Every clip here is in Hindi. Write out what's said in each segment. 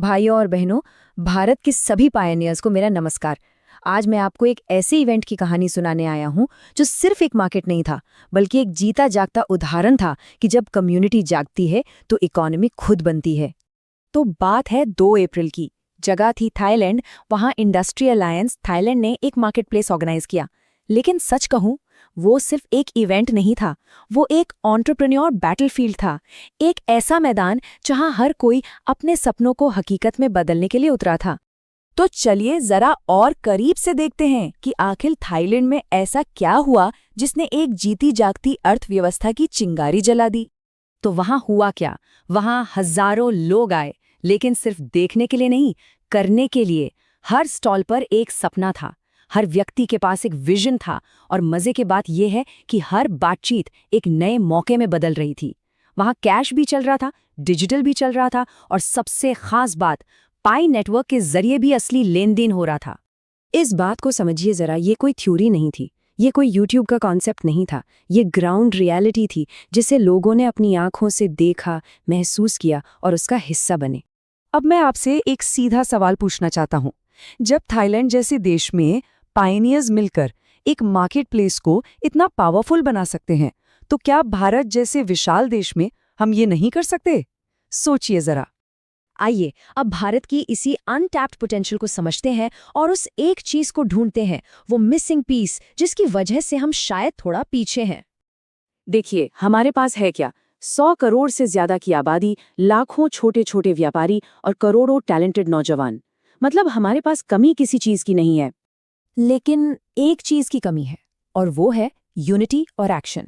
भाइयों और बहनों, भारत के सभी पायनियर्स को मेरा नमस्कार। आज मैं आपको एक ऐसे इवेंट की कहानी सुनाने आया हूं जो सिर्फ एक मार्केट नहीं था, बल्कि एक जीता जागता उदाहरण था कि जब कम्युनिटी जागती है तो इकोनॉमी खुद बनती है। तो बात है 2 अप्रैल की। जगह थी थाईलैंड। वहां इंडस्ट्री अलायंस थाईलैंड ने एक मार्केट प्लेस ऑर्गेनाइज किया। लेकिन सच कहूं, वो सिर्फ एक इवेंट नहीं था, वो एक एंटरप्रेन्योर बैटलफील्ड था। एक ऐसा मैदान जहां हर कोई अपने सपनों को हकीकत में बदलने के लिए उतरा था। तो चलिए जरा और करीब से देखते हैं कि आखिर थाईलैंड में ऐसा क्या हुआ जिसने एक जीती जागती अर्थव्यवस्था की चिंगारी जला दी। तो वहां हुआ क्या? वहां हजारों लोग आए, लेकिन सिर्फ देखने के लिए नहीं, करने के लिए। हर स्टॉल पर एक सपना था, हर व्यक्ति के पास एक विजन था, और मजे की बात यह है कि हर बातचीत एक नए मौके में बदल रही थी। वहां कैश भी चल रहा था, डिजिटल भी चल रहा था, और सबसे खास बात, पाई नेटवर्क के जरिए भी असली लेन देन हो रहा था। इस बात को समझिए जरा, ये कोई थ्योरी नहीं थी, ये कोई यूट्यूब का कॉन्सेप्ट नहीं था, ये ग्राउंड रियलिटी थी जिसे लोगों ने अपनी आंखों से देखा, महसूस किया और उसका हिस्सा बने। अब मैं आपसे एक सीधा सवाल पूछना चाहता हूं। जब थाईलैंड जैसे देश में पायनियर्स मिलकर एक मार्केट प्लेस को इतना पावरफुल बना सकते हैं, तो क्या भारत जैसे विशाल देश में हम ये नहीं कर सकते? सोचिए जरा। आइए अब भारत की इसी अनटैप्ड पोटेंशियल को समझते हैं और उस एक चीज को ढूंढते हैं, वो मिसिंग पीस जिसकी वजह से हम शायद थोड़ा पीछे हैं। देखिए, हमारे पास है क्या? 100 करोड़ से ज्यादा की आबादी, लाखों छोटे छोटे व्यापारी और करोड़ों टैलेंटेड नौजवान। मतलब हमारे पास कमी किसी चीज की नहीं है। लेकिन एक चीज की कमी है, और वो है यूनिटी और एक्शन।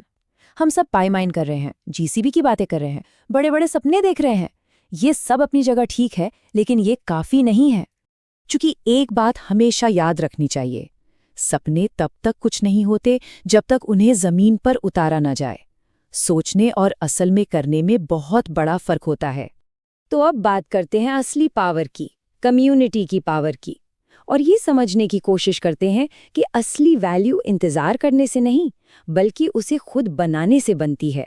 हम सब पाई माइन कर रहे हैं, जीसीबी की बातें कर रहे हैं, बड़े बड़े सपने देख रहे हैं। ये सब अपनी जगह ठीक है, लेकिन ये काफी नहीं है। क्योंकि एक बात हमेशा याद रखनी चाहिए, सपने तब तक कुछ नहीं होते जब तक उन्हें जमीन पर उतारा न जाए। सोचने और असल में करने में बहुत बड़ा फर्क होता है। तो अब बात करते हैं असली पावर की, कम्युनिटी की पावर की, और ये समझने की कोशिश करते हैं कि असली वैल्यू इंतजार करने से नहीं, बल्कि उसे खुद बनाने से बनती है।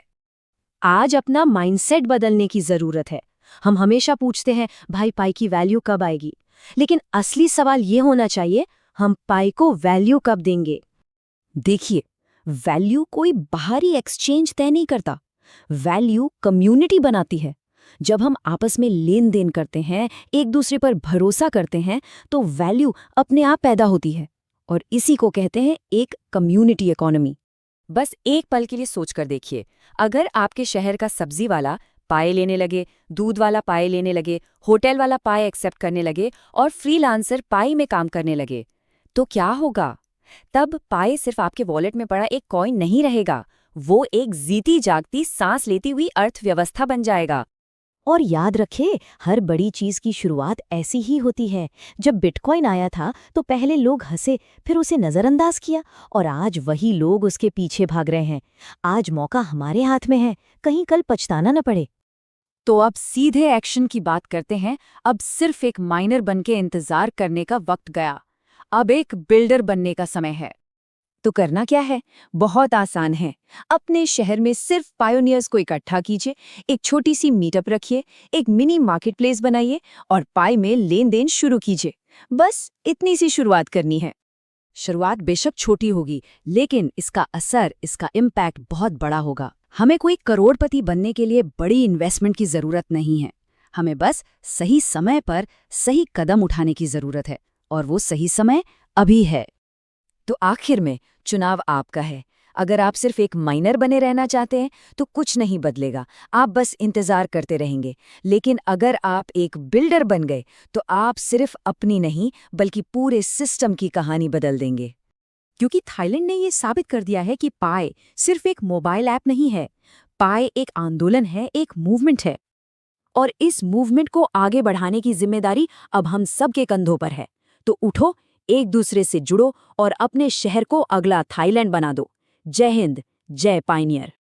आज अपना माइंडसेट बदलने की जरूरत है। हम हमेशा पूछते हैं, भाई पाई की वैल्यू कब आएगी? लेकिन असली सवाल ये होना चाहिए, हम पाई को वैल्यू कब देंगे? देखिए, वैल्यू कोई बाहरी एक्सचेंज तय नहीं करता, वैल्यू कम्युनिटी बनाती है। जब हम आपस में लेन देन करते हैं, एक दूसरे पर भरोसा करते हैं, तो वैल्यू अपने आप पैदा होती है, और इसी को कहते हैं एक कम्युनिटी इकोनॉमी। बस एक पल के लिए सोचकर देखिए, अगर आपके शहर का सब्जी वाला पाए लेने लगे, दूध वाला पाए लेने लगे, होटल वाला पाए एक्सेप्ट करने लगे और फ्रीलांसर पाई में काम करने लगे, तो क्या होगा? तब पाए सिर्फ आपके वॉलेट में पड़ा एक कॉइन नहीं रहेगा, वो एक जीती जागती सांस लेती हुई अर्थव्यवस्था बन जाएगा। और याद रखें, हर बड़ी चीज की शुरुआत ऐसी ही होती है। जब बिटकॉइन आया था तो पहले लोग हंसे, फिर उसे नजरअंदाज किया, और आज वही लोग उसके पीछे भाग रहे हैं। आज मौका हमारे हाथ में है, कहीं कल पछताना न पड़े। तो अब सीधे एक्शन की बात करते हैं। अब सिर्फ एक माइनर बनके इंतजार करने का वक्त गया, अब एक बिल्डर बनने का समय है। तो करना क्या है? बहुत आसान है। अपने शहर में सिर्फ पायोनियर्स को इकट्ठा कीजिए, एक छोटी सी मीटअप रखिए, एक मिनी मार्केट प्लेस बनाइए और पाई में लेन देन शुरू कीजिए। बस इतनी सी शुरुआत करनी है। शुरुआत बेशक छोटी होगी, लेकिन इसका असर, इसका इम्पैक्ट बहुत बड़ा होगा। हमें कोई करोड़पति बनने के लिए बड़ी इन्वेस्टमेंट की जरूरत नहीं है, हमें बस सही समय पर सही कदम उठाने की जरूरत है, और वो सही समय अभी है। तो आखिर में चुनाव आपका है। अगर आप सिर्फ एक माइनर बने रहना चाहते हैं तो कुछ नहीं बदलेगा, आप बस इंतजार करते रहेंगे। लेकिन अगर आप एक बिल्डर बन गए तो आप सिर्फ अपनी नहीं, बल्कि पूरे सिस्टम की कहानी बदल देंगे। क्योंकि थाईलैंड ने ये साबित कर दिया है कि पाई सिर्फ एक मोबाइल ऐप नहीं है, पाई एक आंदोलन है, एक मूवमेंट है। और इस मूवमेंट को आगे बढ़ाने की जिम्मेदारी अब हम सबके कंधों पर है। तो उठो, एक दूसरे से जुड़ो और अपने शहर को अगला थाईलैंड बना दो। जय हिंद, जय पायनियर।